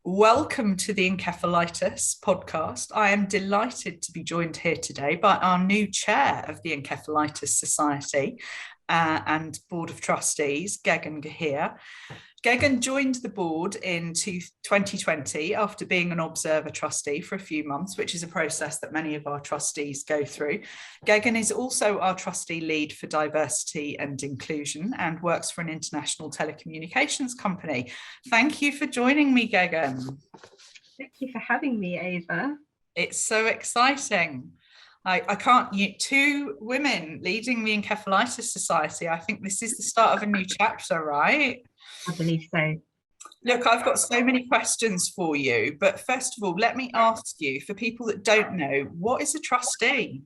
Welcome to the Encephalitis Podcast. I am delighted to be joined here today by our new chair of the Encephalitis Society and Board of Trustees, Gagun Gahir. Gagun joined the board in 2020 after being an observer trustee for a few months, which is a process that many of our trustees go through. Gagun is also our trustee lead for diversity and inclusion and works for an international telecommunications company. Thank you for joining me, Gagun. Thank you for having me, Ava. It's so exciting. I can't, two women leading the Encephalitis Society. I think this is the start of a new chapter, right? I believe so. Look, I've got so many questions for you, but first of all, let me ask you, for people that don't know, what is a trustee?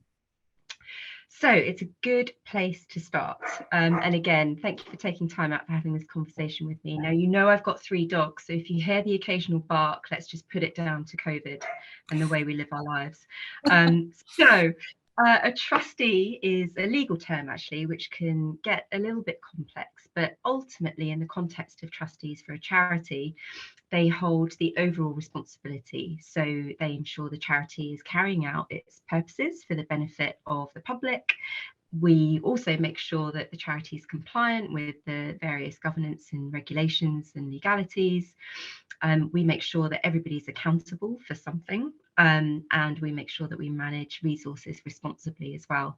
So it's a good place to start. And again, thank you for taking time out for having this conversation with me. Now, you know I've got 3 dogs, so if you hear the occasional bark, let's just put it down to COVID and the way we live our lives. A trustee is a legal term, actually, which can get a little bit complex, but ultimately, in the context of trustees for a charity, they hold the overall responsibility. So they ensure the charity is carrying out its purposes for the benefit of the public. We also make sure that the charity is compliant with the various governance and regulations and legalities. We make sure that everybody's accountable for something, and we make sure that we manage resources responsibly as well.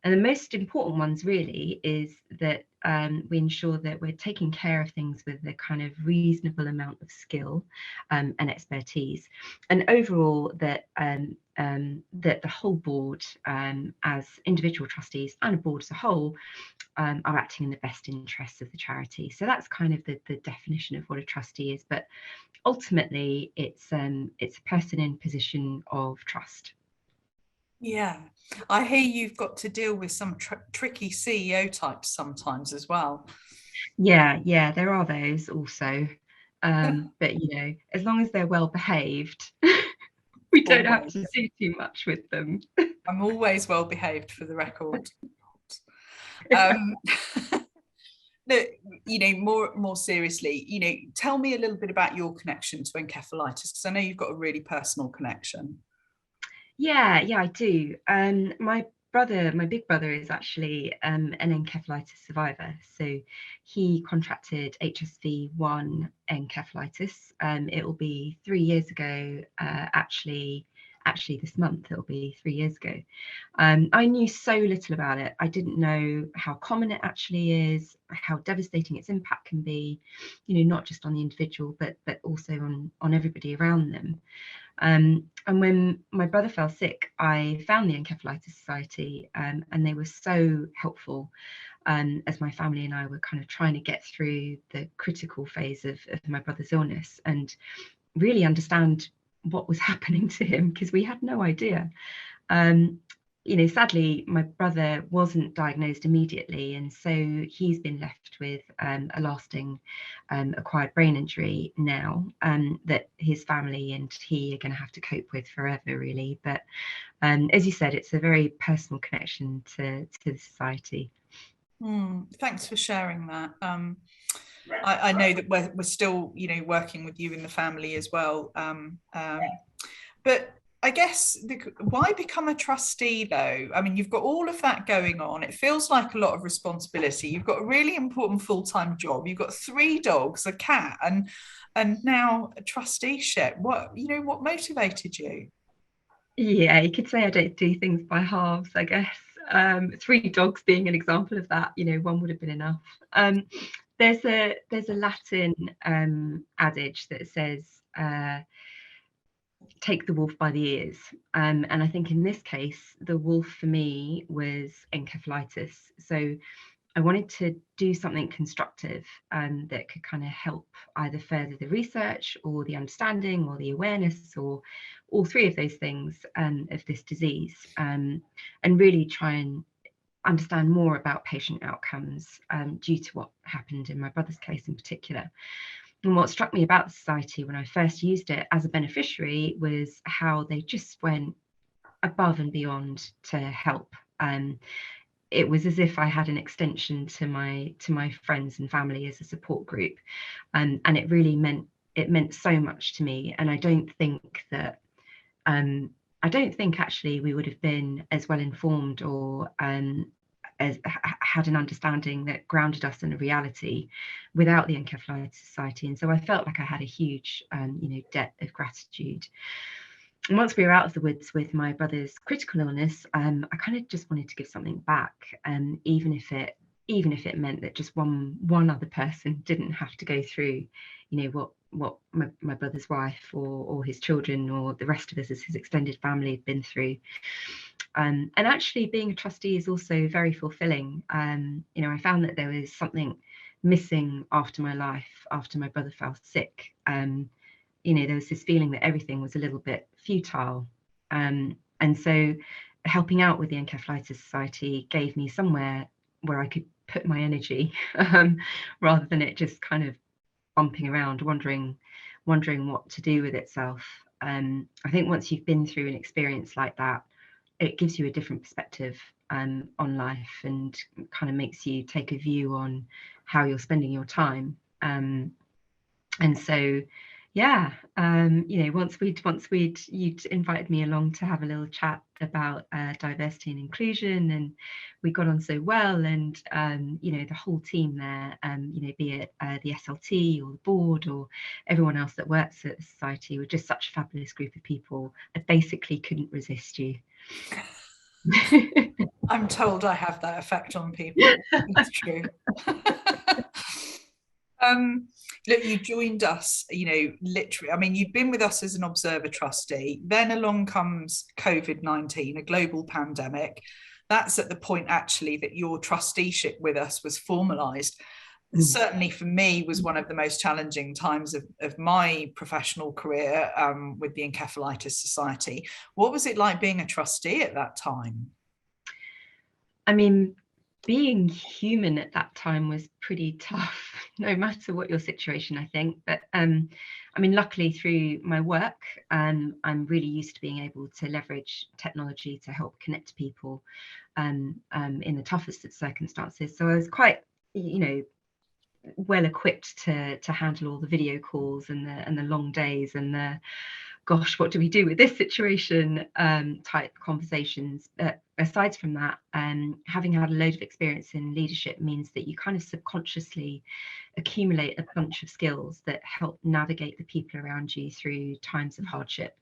And the most important ones really is that we ensure that we're taking care of things with a kind of reasonable amount of skill and expertise, and overall that that the whole board, as individual trustees and a board as a whole, are acting in the best interests of the charity. So that's kind of the definition of what a trustee is. But ultimately, it's a person in position of trust. Yeah, I hear you've got to deal with some tricky CEO types sometimes as well. Yeah, there are those also. But, you know, as long as they're well behaved, we don't have to do too much with them. I'm always well behaved, for the record. More seriously, tell me a little bit about your connection to encephalitis, because I know you've got a really personal connection. Yeah, I do. My big brother is actually an encephalitis survivor. So he contracted HSV1 encephalitis. It will be 3 years ago, actually this month it'll be 3 years ago. I knew so little about it. I didn't know how common it actually is, how devastating its impact can be, not just on the individual, but also on everybody around them. And when my brother fell sick, I found the Encephalitis Society, and they were so helpful as my family and I were kind of trying to get through the critical phase of my brother's illness and really understand what was happening to him, because we had no idea. Sadly, my brother wasn't diagnosed immediately, and so he's been left with a lasting acquired brain injury now that his family and he are going to have to cope with forever, really. But as you said, it's a very personal connection to the society. Thanks for sharing that. I know that we're still, working with you in the family as well. But I guess, why become a trustee though? I mean, you've got all of that going on. It feels like a lot of responsibility. You've got a really important full-time job. You've got 3 dogs, a cat, and now a trusteeship. What motivated you? Yeah, you could say I don't do things by halves, I guess. 3 dogs being an example of that, one would have been enough. There's a Latin adage that says, take the wolf by the ears. And I think in this case, the wolf for me was encephalitis. So I wanted to do something constructive that could kind of help either further the research or the understanding or the awareness, or all 3 of those things of this disease, and really try and understand more about patient outcomes due to what happened in my brother's case in particular. And what struck me about the society when I first used it as a beneficiary was how they just went above and beyond to help. It was as if I had an extension to my friends and family as a support group, and it really meant it meant so much to me. And I don't think actually we would have been as well informed or as had an understanding that grounded us in a reality without the Encephalitis Society. And so I felt like I had a huge debt of gratitude. And once we were out of the woods with my brother's critical illness, I kind of just wanted to give something back, even if it meant that just one other person didn't have to go through, what my brother's wife or his children or the rest of us as his extended family had been through. And actually being a trustee is also very fulfilling. I found that there was something missing after my brother fell sick. There was this feeling that everything was a little bit futile. And so helping out with the Encephalitis Society gave me somewhere where I could put my energy, rather than it just kind of bumping around, wondering what to do with itself. I think once you've been through an experience like that, it gives you a different perspective on life and kind of makes you take a view on how you're spending your time. And so once you'd invited me along to have a little chat about diversity and inclusion, and we got on so well, and the whole team there, be it the SLT or the board or everyone else that works at the society, were just such a fabulous group of people. I basically couldn't resist you. I'm told I have that effect on people. It's true. Look, you joined us, literally, I mean, you've been with us as an observer trustee, then along comes COVID-19, a global pandemic. That's at the point actually that your trusteeship with us was formalised. Certainly for me was one of the most challenging times of my professional career with the Encephalitis Society. What was it like being a trustee at that time? I mean, being human at that time was pretty tough, no matter what your situation, I think. But luckily through my work, I'm really used to being able to leverage technology to help connect people in the toughest of circumstances. So I was quite, well equipped to handle all the video calls and the long days and the gosh, what do we do with this situation type conversations. But aside from that, having had a load of experience in leadership means that you kind of subconsciously accumulate a bunch of skills that help navigate the people around you through times of hardship.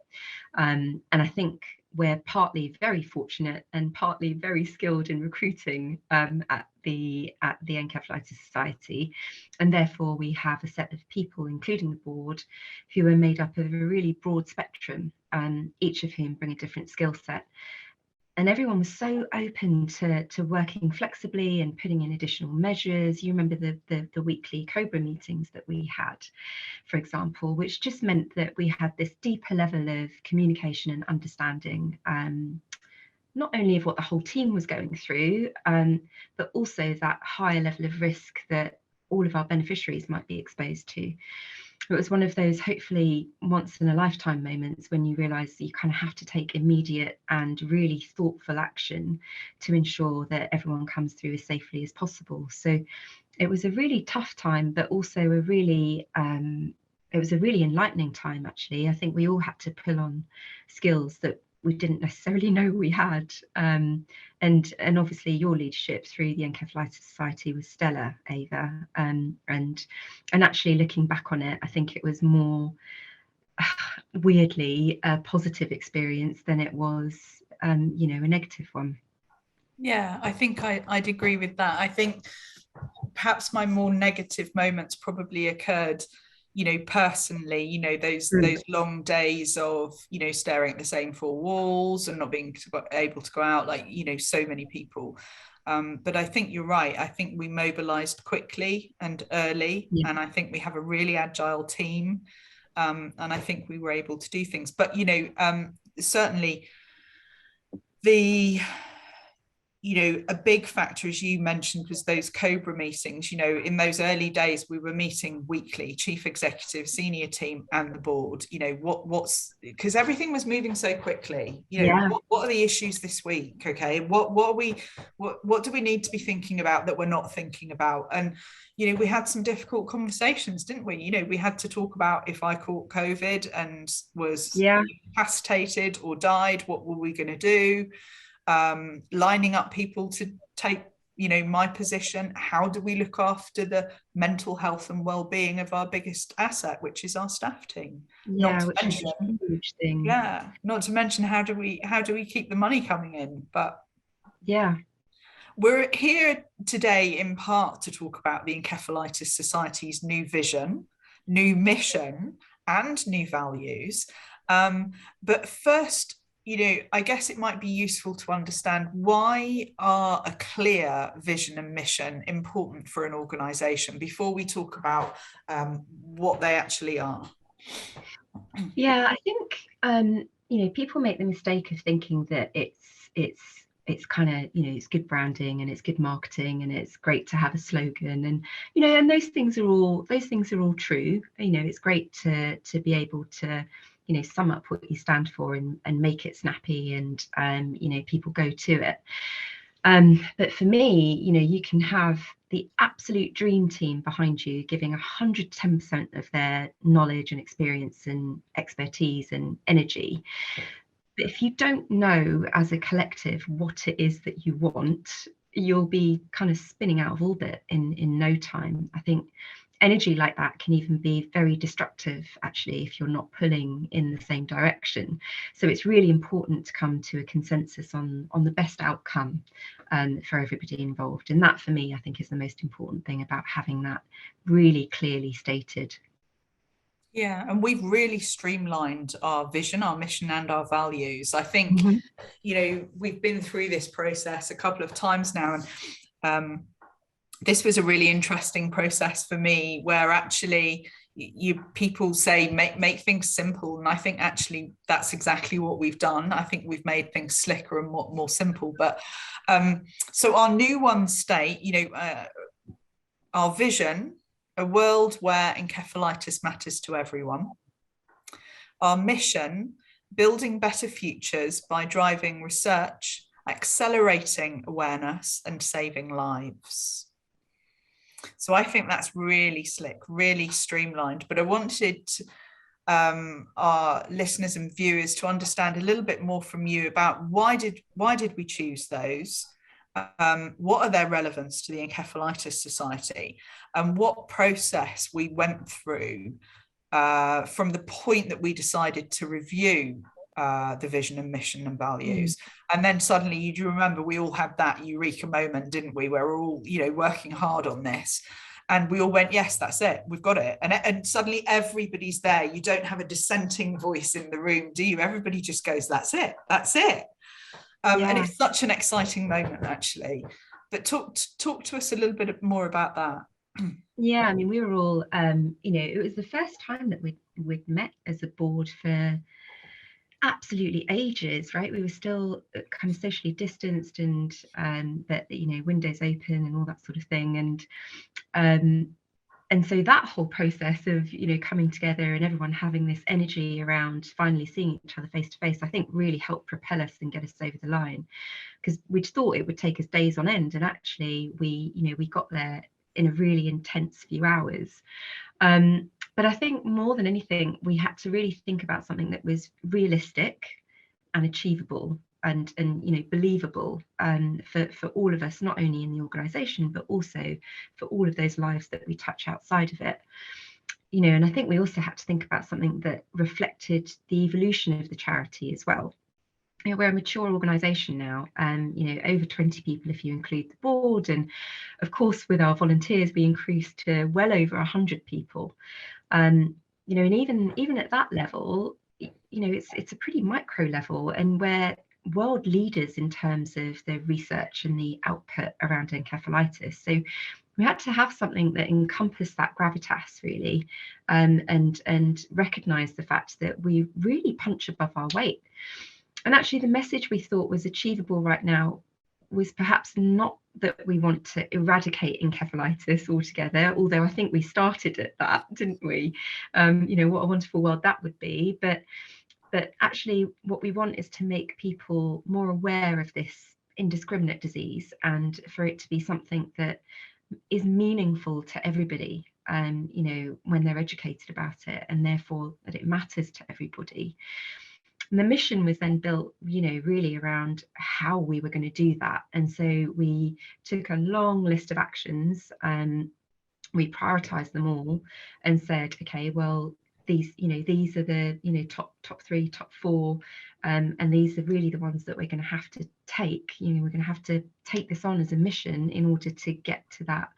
And I think we're partly very fortunate and partly very skilled in recruiting at the Encephalitis Society, and therefore we have a set of people, including the board, who are made up of a really broad spectrum, each of whom bring a different skill set. And everyone was so open to working flexibly and putting in additional measures. You remember the weekly COBRA meetings that we had, for example, which just meant that we had this deeper level of communication and understanding, not only of what the whole team was going through, but also that higher level of risk that all of our beneficiaries might be exposed to. It was one of those hopefully once in a lifetime moments when you realise that you kind of have to take immediate and really thoughtful action to ensure that everyone comes through as safely as possible. So it was a really tough time, but also it was a really enlightening time, actually. I think we all had to pull on skills that we didn't necessarily know we had. And obviously your leadership through the Encephalitis Society was stellar, Ava. And actually looking back on it, I think it was more weirdly a positive experience than it was, a negative one. Yeah, I think I'd agree with that. I think perhaps my more negative moments probably occurred personally, those long days of, staring at the same four walls and not being able to go out like, so many people. But I think you're right. I think we mobilized quickly and early, and I think we have a really agile team. And I think we were able to do things. But, certainly a big factor, as you mentioned, was those COBRA meetings. In those early days, we were meeting weekly, chief executive, senior team, and the board. What's because everything was moving so quickly. What are the issues this week? Okay, what do we need to be thinking about that we're not thinking about? And we had some difficult conversations, didn't we? We had to talk about, if I caught COVID and was incapacitated or died, what were we going to do? Lining up people to take my position. How do we look after the mental health and well-being of our biggest asset, which is our staff team? Which is a huge thing. Not to mention how do we keep the money coming in? But we're here today in part to talk about the Encephalitis Society's new vision, new mission, and new values. But first, I guess it might be useful to understand, why are a clear vision and mission important for an organisation before we talk about what they actually are? I think people make the mistake of thinking that it's kind of it's good branding and it's good marketing and it's great to have a slogan, and and those things are all true. It's great to be able to sum up what you stand for and make it snappy, and people go to it. But for me, you can have the absolute dream team behind you giving 110% of their knowledge and experience and expertise and energy. But if you don't know as a collective what it is that you want, you'll be kind of spinning out of orbit in no time. I think energy like that can even be very destructive, actually, if you're not pulling in the same direction. So it's really important to come to a consensus on the best outcome for everybody involved. And that, for me, I think is the most important thing about having that really clearly stated. Yeah, and we've really streamlined our vision, our mission, and our values. I think, we've been through this process a couple of times now, and this was a really interesting process for me, where actually people say make things simple, and I think actually that's exactly what we've done. I think we've made things slicker and more simple. But so our new one state, our vision: a world where encephalitis matters to everyone. Our mission: building better futures by driving research, accelerating awareness, and saving lives. So I think that's really slick, really streamlined. But I wanted our listeners and viewers to understand a little bit more from you about why did we choose those? What are their relevance to the Encephalitis Society, and what process we went through from the point that we decided to review the vision and mission and values. And then suddenly, you remember, we all had that eureka moment, didn't we, where we're all working hard on this, and we all went, yes, that's it, we've got it. And suddenly everybody's there. You don't have a dissenting voice in the room, do you? Everybody just goes, that's it. And it's such an exciting moment, actually. But talk to us a little bit more about that. Yeah, I mean, we were all it was the first time that we'd met as a board for absolutely ages, right? We were still kind of socially distanced, and but windows open and all that sort of thing, and so that whole process of coming together and everyone having this energy around finally seeing each other face to face, I think really helped propel us and get us over the line, because we'd thought it would take us days on end, and actually we got there in a really intense few hours. But I think more than anything, we had to really think about something that was realistic and achievable and believable for all of us, not only in the organisation, but also for all of those lives that we touch outside of it. And I think we also had to think about something that reflected the evolution of the charity as well. We're a mature organisation now, over 20 people if you include the board, and of course with our volunteers we increased to well over 100 people. And even at that level, it's a pretty micro level, and we're world leaders in terms of the research and the output around encephalitis. So we had to have something that encompassed that gravitas, really, and recognise the fact that we really punch above our weight. And actually the message we thought was achievable right now was perhaps not that we want to eradicate encephalitis altogether, although I think we started at that, didn't we? What a wonderful world that would be. But actually what we want is to make people more aware of this indiscriminate disease, and for it to be something that is meaningful to everybody, when they're educated about it, and therefore that it matters to everybody. And the mission was then built, really around how we were going to do that. And so we took a long list of actions, we prioritized them all and said, okay, well, these are the top 3, top 4, and these are really the ones that we're going to have to take. We're going to have to take this on as a mission in order to get to that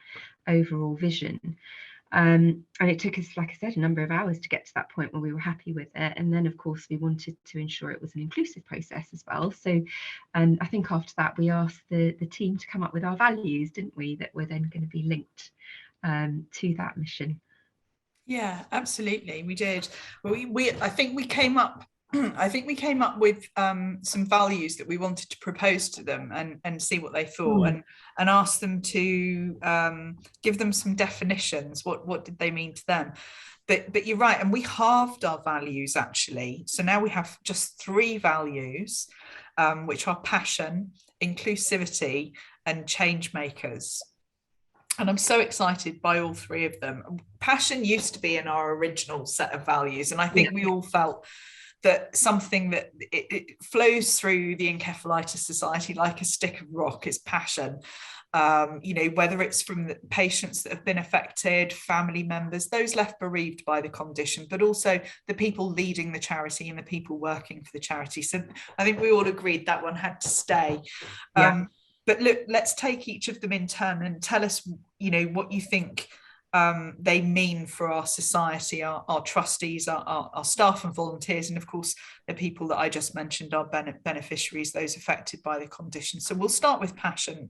overall vision. And it took us, like I said, a number of hours to get to that point where we were happy with it. And then, of course, we wanted to ensure it was an inclusive process as well. So I think after that, we asked the team to come up with our values, didn't we, that were then going to be linked to that mission. Yeah, absolutely, we did. I think we came up with some values that we wanted to propose to them and see what they thought, and ask them to give them some definitions. What did they mean to them? But you're right, and we halved our values actually. So now we have just 3 values, which are passion, inclusivity, and changemakers. And I'm so excited by all 3 of them. Passion used to be in our original set of values, and I think we all felt that something that it flows through the Encephalitis Society like a stick of rock is passion. Whether it's from the patients that have been affected, family members, those left bereaved by the condition, but also the people leading the charity and the people working for the charity. So I think we all agreed that one had to stay. Yeah. But look, let's take each of them in turn and tell us, what you think they mean for our society, our trustees, our staff and volunteers, and of course, the people that I just mentioned, our beneficiaries, those affected by the condition. So we'll start with passion.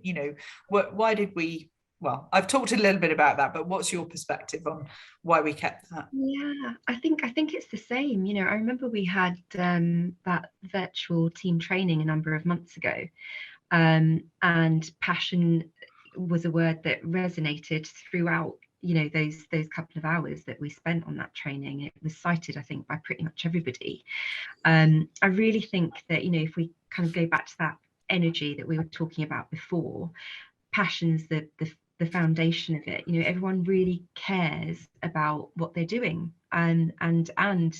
Why did we? Well, I've talked a little bit about that, but what's your perspective on why we kept that? Yeah, I think it's the same. I remember we had that virtual team training a number of months ago. And passion was a word that resonated throughout, those couple of hours that we spent on that training. It was cited, I think, by pretty much everybody. I really think that, if we kind of go back to that energy that we were talking about before, passion's the foundation of it. Everyone really cares about what they're doing, and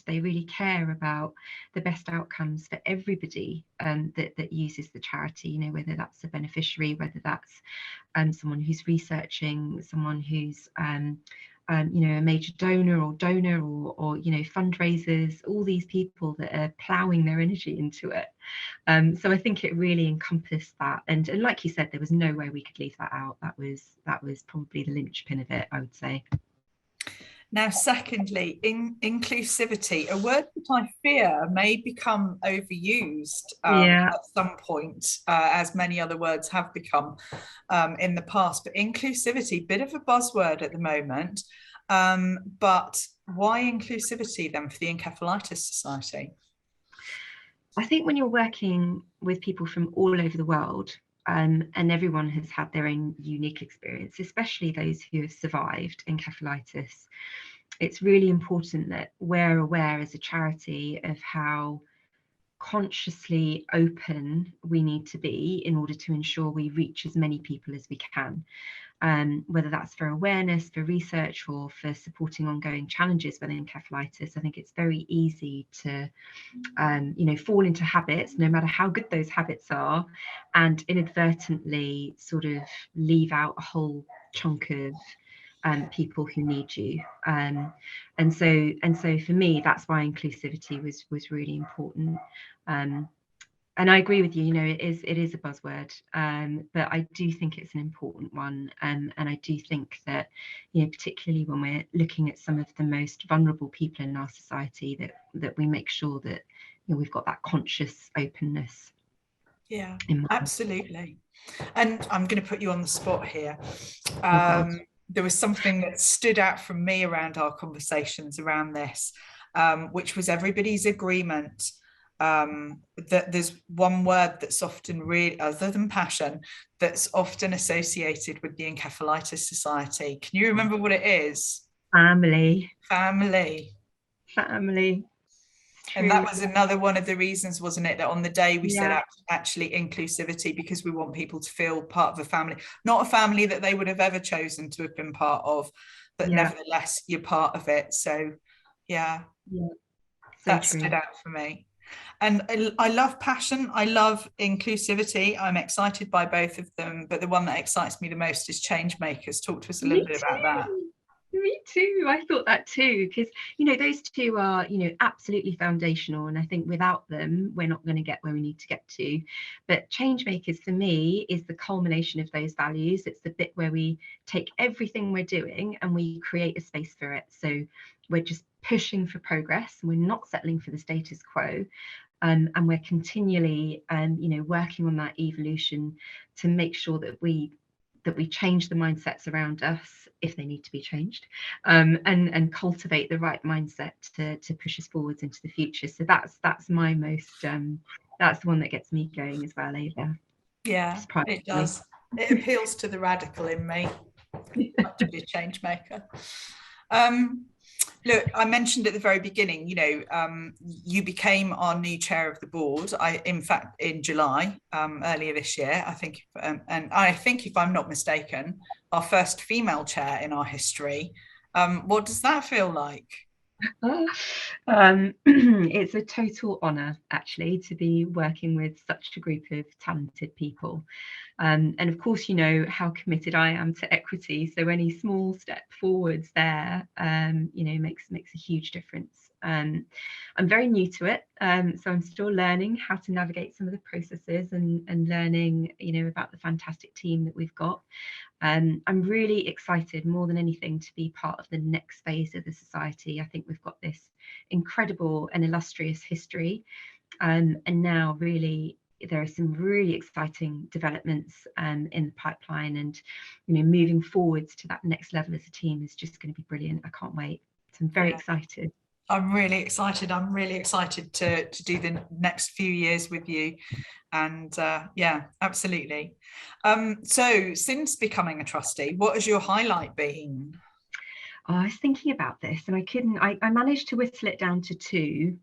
they really care about the best outcomes for everybody that uses the charity, whether that's a beneficiary, whether that's someone who's researching, someone who's a major donor or fundraisers, all these people that are ploughing their energy into it. So I think it really encompassed that, and like you said, there was no way we could leave that out. That was probably the linchpin of it, I would say. Now, secondly, inclusivity, a word that I fear may become overused at some point, as many other words have become in the past. But inclusivity, bit of a buzzword at the moment. But why inclusivity then for the Encephalitis Society? I think when you're working with people from all over the world, and everyone has had their own unique experience, especially those who have survived encephalitis, it's really important that we're aware as a charity of how consciously open we need to be in order to ensure we reach as many people as we can. Whether that's for awareness, for research, or for supporting ongoing challenges with encephalitis. I think it's very easy to fall into habits, no matter how good those habits are, and inadvertently sort of leave out a whole chunk of people who need you. And so for me, that's why inclusivity was really important. And I agree with you, it is a buzzword, but I do think it's an important one. And I do think that, particularly when we're looking at some of the most vulnerable people in our society, that we make sure that, we've got that conscious openness. Yeah, absolutely. And I'm going to put you on the spot here. There was something that stood out from me around our conversations around this, which was everybody's agreement that there's one word that's often really, other than passion, that's often associated with the Encephalitis Society. Can you remember what it is? Family. And that was another one of the reasons, wasn't it, that on the day we said actually inclusivity, because we want people to feel part of a family, not a family that they would have ever chosen to have been part of, but nevertheless you're part of it. So that stood out for me. And I love passion, I love inclusivity, I'm excited by both of them, but the one that excites me the most is Changemakers. Talk to us a little bit about that. Me too. I thought that too, because those two are absolutely foundational, and I think without them we're not going to get where we need to get to. But Changemakers for me is the culmination of those values. It's the bit where we take everything we're doing and we create a space for it. So we're just pushing for progress, and we're not settling for the status quo. And we're continually working on that evolution to make sure that we change the mindsets around us if they need to be changed, and cultivate the right mindset to push us forwards into the future. So that's my most that's the one that gets me going as well, Ava. Yeah, it does. It appeals to the radical in me. Like to be a change maker. Look, I mentioned at the very beginning, you became our new chair of the board. In fact, in July, earlier this year, I think, and I think, if I'm not mistaken, our first female chair in our history. What does that feel like? It's a total honour, actually, to be working with such a group of talented people. And of course, how committed I am to equity. So any small step forwards there, makes a huge difference. I'm very new to it, so I'm still learning how to navigate some of the processes and learning, about the fantastic team that we've got. I'm really excited more than anything to be part of the next phase of the society. I think we've got this incredible and illustrious history, and now really there are some really exciting developments in the pipeline, and moving forwards to that next level as a team is just going to be brilliant. I can't wait. So I'm very excited. I'm really excited. I'm really excited to do the next few years with you. And absolutely. So since becoming a trustee, what has your highlight been? I was thinking about this, and I managed to whittle it down to two,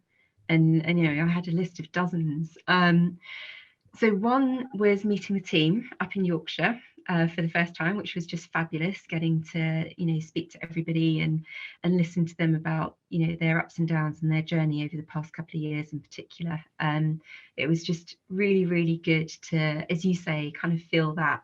and I had a list of dozens. So one was meeting the team up in Yorkshire for the first time, which was just fabulous, getting to speak to everybody and listen to them about their ups and downs and their journey over the past couple of years in particular. It was just really, really good to, as you say, kind of feel that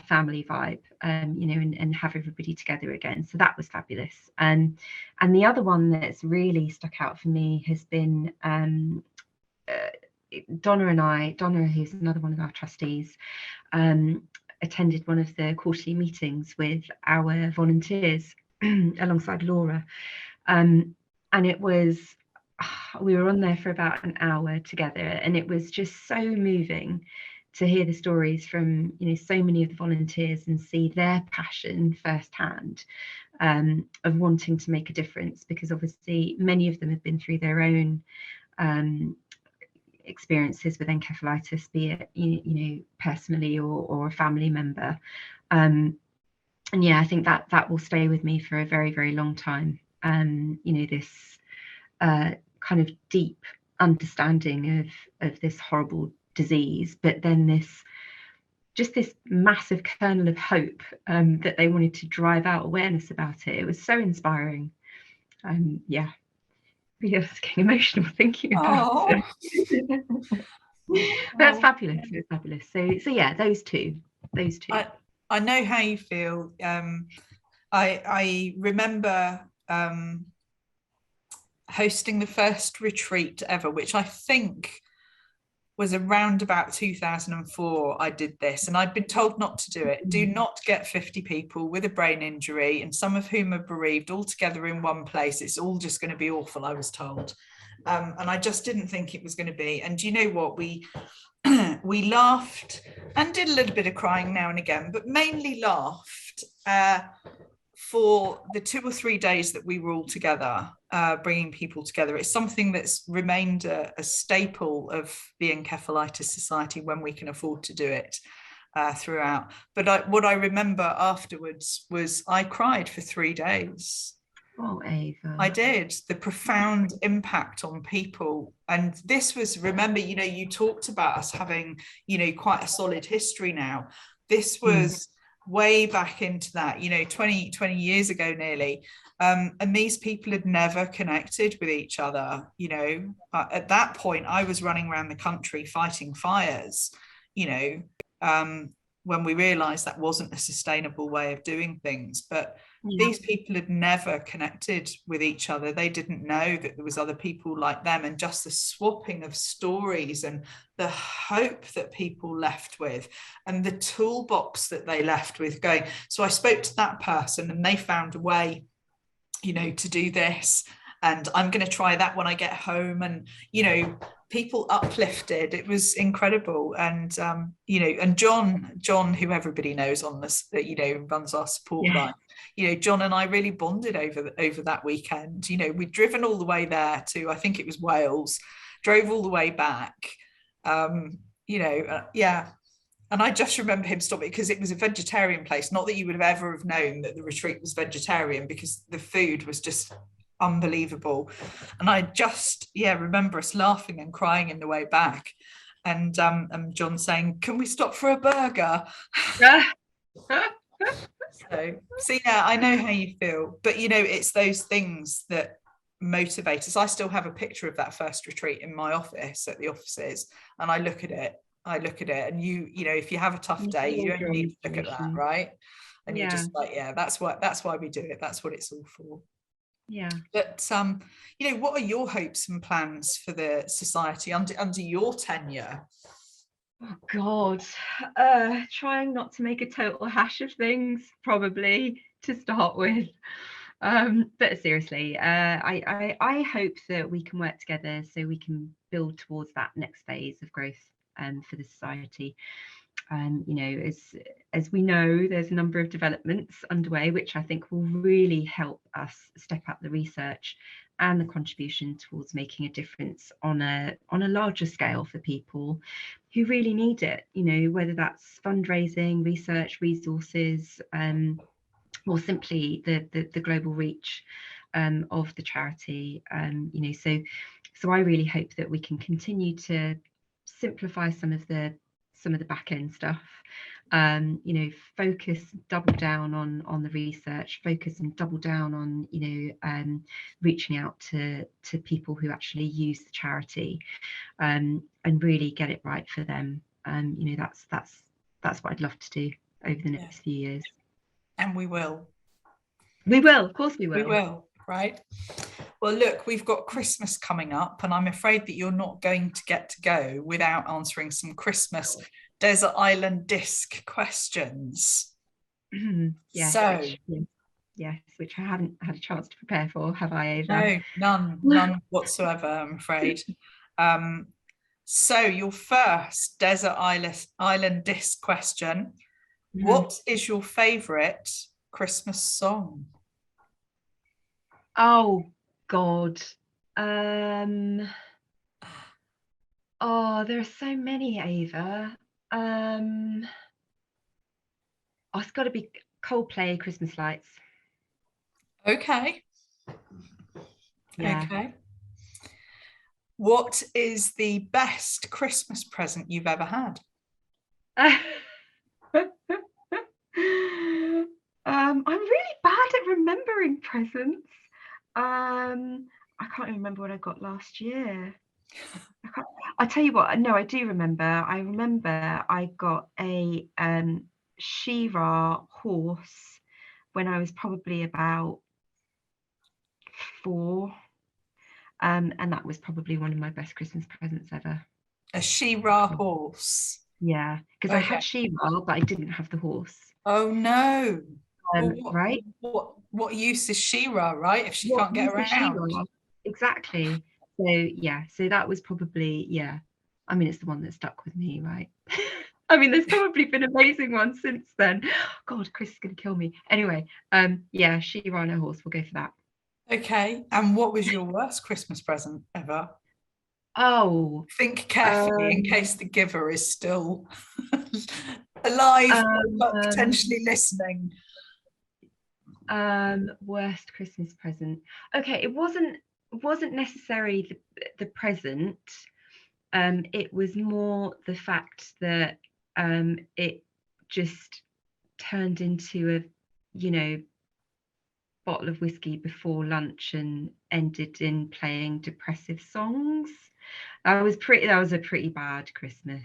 family vibe, and have everybody together again. So that was fabulous. And the other one that's really stuck out for me has been Donna, who's another one of our trustees, attended one of the quarterly meetings with our volunteers alongside Laura. And it was, we were on there for about an hour together, and it was just so moving to hear the stories from so many of the volunteers and see their passion firsthand, of wanting to make a difference, because obviously many of them have been through their own experiences with encephalitis, be it personally or a family member, and I think that will stay with me for a very, very long time. This kind of deep understanding of this horrible disease, but then this massive kernel of hope that they wanted to drive out awareness about it. It was so inspiring. Yes, getting emotional thinking about it. That's fabulous. It's fabulous. So yeah, those two. I know how you feel. I remember hosting the first retreat ever, which I think was around about 2004. I did this, and I'd been told not to do it. Do not get 50 people with a brain injury, and some of whom are bereaved, all together in one place. It's all just going to be awful, I was told. And I just didn't think it was going to be. And you know what? We laughed and did a little bit of crying now and again, but mainly laughed for the 2 or 3 days that we were all together, bringing people together, it's something that's remained a staple of the Encephalitis Society when we can afford to do it throughout. But what I remember afterwards was I cried for 3 days. Oh, Ava. I did. The profound impact on people. And this was, remember, you talked about us having, quite a solid history now. This was way back into that, 20 years ago nearly. And these people had never connected with each other. At that point, I was running around the country fighting fires, when we realized that wasn't a sustainable way of doing things. But these people had never connected with each other. They didn't know that there was other people like them, and just the swapping of stories and the hope that people left with and the toolbox that they left with going. So I spoke to that person and they found a way, to do this, and I'm going to try that when I get home. And, people uplifted. It was incredible. And, and John, who everybody knows on this, runs our support line, John and I really bonded over that weekend. We'd driven all the way there to, I think it was Wales, drove all the way back, And I just remember him stopping, because it was a vegetarian place. Not that you would have ever have known that the retreat was vegetarian, because the food was just unbelievable. And I just, remember us laughing and crying in the way back. And John saying, "Can we stop for a burger?" So I know how you feel. But, it's those things that motivate us. I still have a picture of that first retreat in my office at the offices, and I look at it, and if you have a tough day, you don't need to look at that, right? And you're just like, that's why we do it. That's what it's all for. But what are your hopes and plans for the society under your tenure? Oh God, trying not to make a total hash of things, probably, to start with. But seriously, I hope that we can work together so we can build towards that next phase of growth for the society. As we know, there's a number of developments underway which I think will really help us step up the research and the contribution towards making a difference on a larger scale for people who really need it, whether that's fundraising, research, resources, or simply the global reach of the charity. So I really hope that we can continue to simplify some of the back end stuff, focus, double down on the research, focus and double down on reaching out to people who actually use the charity, and really get it right for them. That's what I'd love to do over the next few years. And we will. Of course we will. We will, right? Well, look, we've got Christmas coming up, and I'm afraid that you're not going to get to go without answering some Christmas desert island disc questions. Yes, which I haven't had a chance to prepare for, have I, Ava? No, none whatsoever, I'm afraid. So your first desert island disc question. What is your favourite Christmas song? Oh God. There are so many, Ava. It's got to be Coldplay, Christmas Lights. Okay. Okay. What is the best Christmas present you've ever had? I'm really bad at remembering presents. I can't even remember what I got last year. I'll tell you what. No, I do remember. I remember I got a She-Ra horse when I was probably about 4, and that was probably one of my best Christmas presents ever. A She-Ra horse. Yeah, because I had She-Ra, but I didn't have the horse. Oh no! Right? What use is She-Ra, right? If she can't get around. Exactly. So that was probably, I mean, it's the one that stuck with me, right? I mean, there's probably been amazing ones since then. God, Chris is going to kill me. Anyway, yeah, She Ran Her Horse. We'll go for that. Okay. And what was your worst Christmas present ever? Oh, Think carefully in case the giver is still alive, but potentially listening. Worst Christmas present. Okay, it wasn't necessarily the present. It was more the fact that it just turned into a bottle of whiskey before lunch and ended in playing depressive songs. That was a pretty bad Christmas.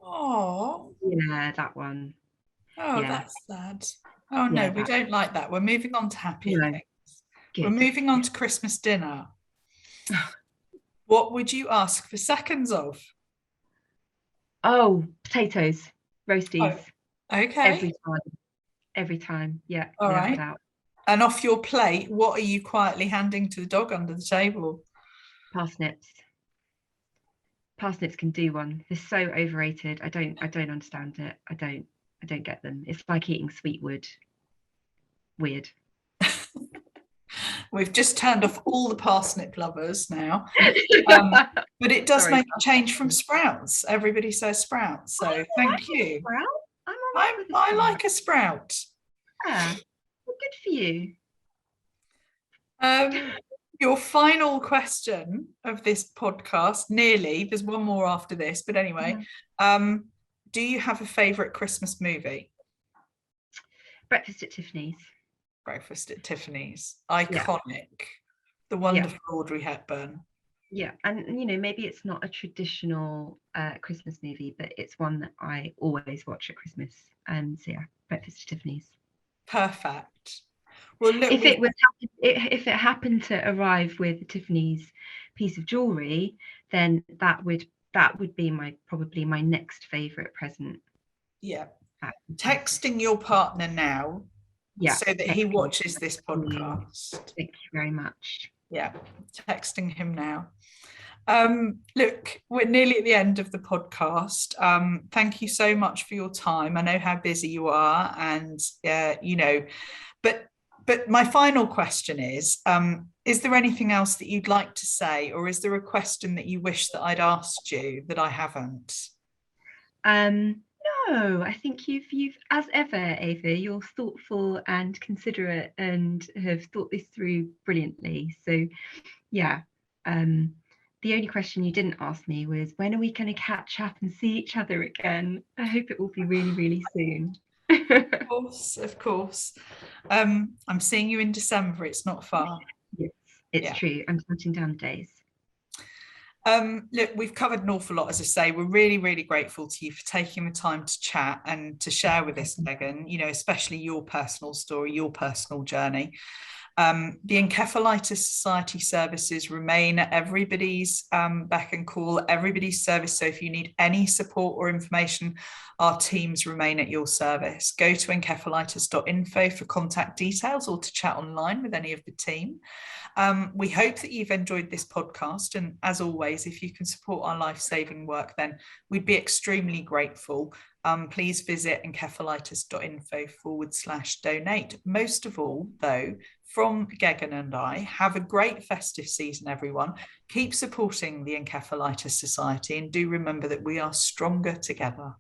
Oh, yeah, that one. Oh, Yeah. That's sad. Oh no, we don't like that. We're moving on to happier things. Good. We're moving on to Christmas dinner. What would you ask for seconds of? Oh, potatoes, roasties. Oh, okay. Every time. Yeah. All without right. doubt. And off your plate, what are you quietly handing to the dog under the table? Parsnips. Parsnips can do one. They're so overrated. I don't understand it. I don't get them. It's like eating sweet wood. Weird. We've just turned off all the parsnip lovers now. But it does make a change from sprouts. Everybody says sprouts. So thank you. I like a sprout. Yeah. Well, good for you. Your final question of this podcast, nearly, there's one more after this, but anyway, do you have a favourite Christmas movie? Breakfast at Tiffany's. Breakfast at Tiffany's. Iconic. The wonderful Audrey Hepburn. Yeah, and maybe it's not a traditional Christmas movie, but it's one that I always watch at Christmas. So yeah, Breakfast at Tiffany's. Perfect. Well, look, if it happened to arrive with a Tiffany's piece of jewelry, then that would be probably my next favourite present. Yeah. Texting your partner now, so that he watches this podcast. Thank you very much. Yeah, texting him now. Look, we're nearly at the end of the podcast. Thank you so much for your time. I know how busy you are, and but my final question is there anything else that you'd like to say, or is there a question that you wish that I'd asked you that I haven't? No, I think you've as ever, Ava, you're thoughtful and considerate and have thought this through brilliantly. So yeah, the only question you didn't ask me was, when are we going to catch up and see each other again? I hope it will be really, really soon. Of course. I'm seeing you in December. It's not far. Yes, it's true. I'm counting down the days. Look, we've covered an awful lot, as I say. We're really, really grateful to you for taking the time to chat and to share with us, Gagun, especially your personal story, your personal journey. The Encephalitis Society services remain at everybody's beck and call, everybody's service. So if you need any support or information, our teams remain at your service. Go to encephalitis.info for contact details or to chat online with any of the team. We hope that you've enjoyed this podcast. And as always, if you can support our life-saving work, then we'd be extremely grateful. Please visit encephalitis.info/donate. Most of all, though, from Gagun and I, have a great festive season, everyone. Keep supporting the Encephalitis Society, and do remember that we are stronger together.